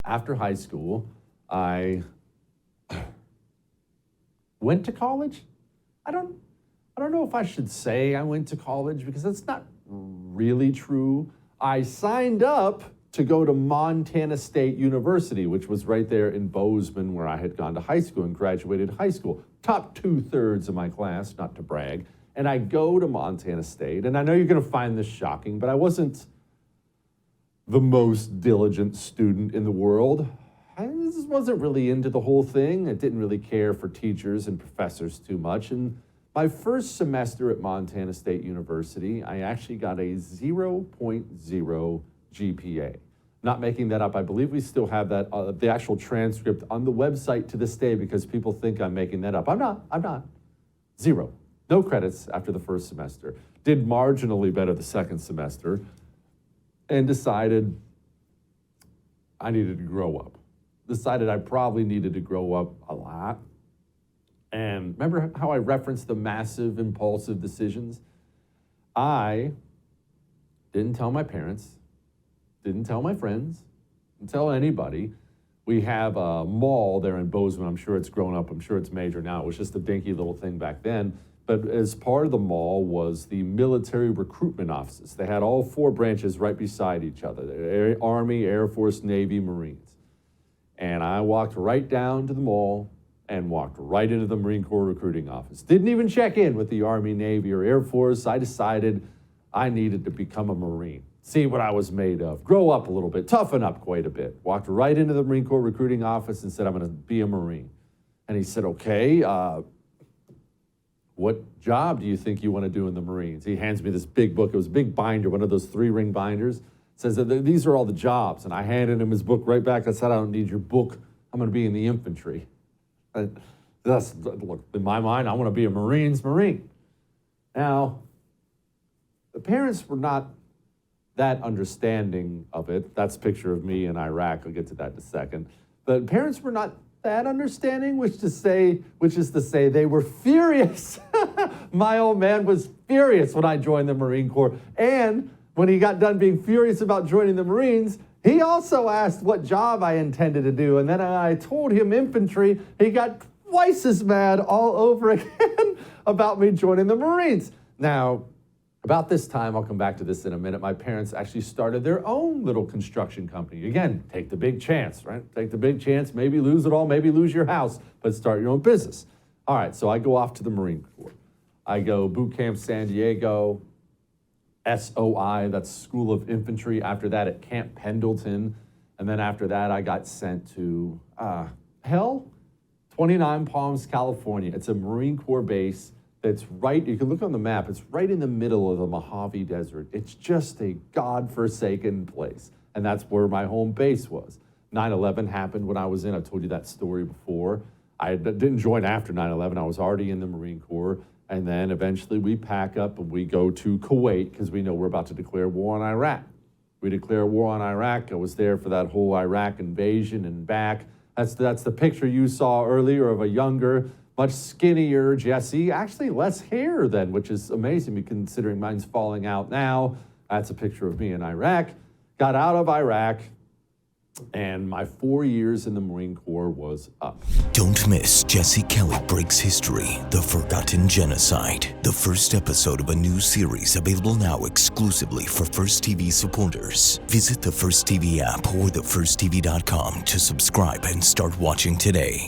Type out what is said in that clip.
after high school, I went to college. I don't know if I should say I went to college because that's not really true. I signed up to go to Montana State University, which was right there in Bozeman, where I had gone to high school and graduated high school. Top 2/3 of my class, not to brag. And I go to Montana State, and I know you're going to find this shocking, but I wasn't the most diligent student in the world. I just wasn't really into the whole thing. I didn't really care for teachers and professors too much. And my first semester at Montana State University, I actually got a 0.0 GPA. Not making that up. I believe we still have that, the actual transcript on the website to this day because people think I'm making that up. I'm not. 0. No credits after the first semester. Did marginally better the second semester and decided I needed to grow up. Decided I probably needed to grow up a lot. And remember how I referenced the massive impulsive decisions? I didn't tell my parents, didn't tell my friends, didn't tell anybody. We have a mall there in Bozeman. I'm sure it's grown up. I'm sure it's major now. It was just a dinky little thing back then. But as part of the mall was the military recruitment offices. They had all 4 branches right beside each other. Army, Air Force, Navy, Marines. And I walked right down to the mall and walked right into the Marine Corps recruiting office. Didn't even check in with the Army, Navy, or Air Force. I decided I needed to become a Marine. See what I was made of. Grow up a little bit. Toughen up quite a bit. Walked right into the Marine Corps recruiting office and said, I'm going to be a Marine. And he said, okay, what job do you think you want to do in the Marines? He hands me this big book. It was a big binder, one of those 3-ring binders. Says that these are all the jobs. And I handed him his book right back. I said, I don't need your book. I'm going to be in the infantry. Look, in my mind, I want to be a Marine. Now, the parents were not that understanding of it. That's a picture of me in Iraq. I'll get to that in a second. But parents were not that understanding, which is to say they were furious. My old man was furious when I joined the Marine Corps. And when he got done being furious about joining the Marines, he also asked what job I intended to do. And then I told him infantry. He got twice as mad all over again about me joining the Marines. Now, about this time, I'll come back to this in a minute, my parents actually started their own little construction company. Again, take the big chance, right? Take the big chance, maybe lose it all, maybe lose your house, but start your own business. All right, so I go off to the Marine Corps. I go boot camp San Diego, SOI, that's School of Infantry. After that at Camp Pendleton. And then after that, I got sent to, 29 Palms, California. It's a Marine Corps base. That's right, you can look on the map, it's right in the middle of the Mojave Desert. It's just a godforsaken place. And that's where my home base was. 9/11 happened when I was in, I told you that story before. I didn't join after 9/11, I was already in the Marine Corps. And then eventually we pack up and we go to Kuwait because we know we're about to declare war on Iraq. We declare war on Iraq. I was there for that whole Iraq invasion and back. That's the picture you saw earlier of a younger, much skinnier Jesse, actually less hair then, which is amazing considering mine's falling out now. That's a picture of me in Iraq. Got out of Iraq, and my 4 years in the Marine Corps was up. Don't miss Jesse Kelly Breaks History, The Forgotten Genocide, the first episode of a new series available now exclusively for First TV supporters. Visit the First TV app or thefirsttv.com to subscribe and start watching today.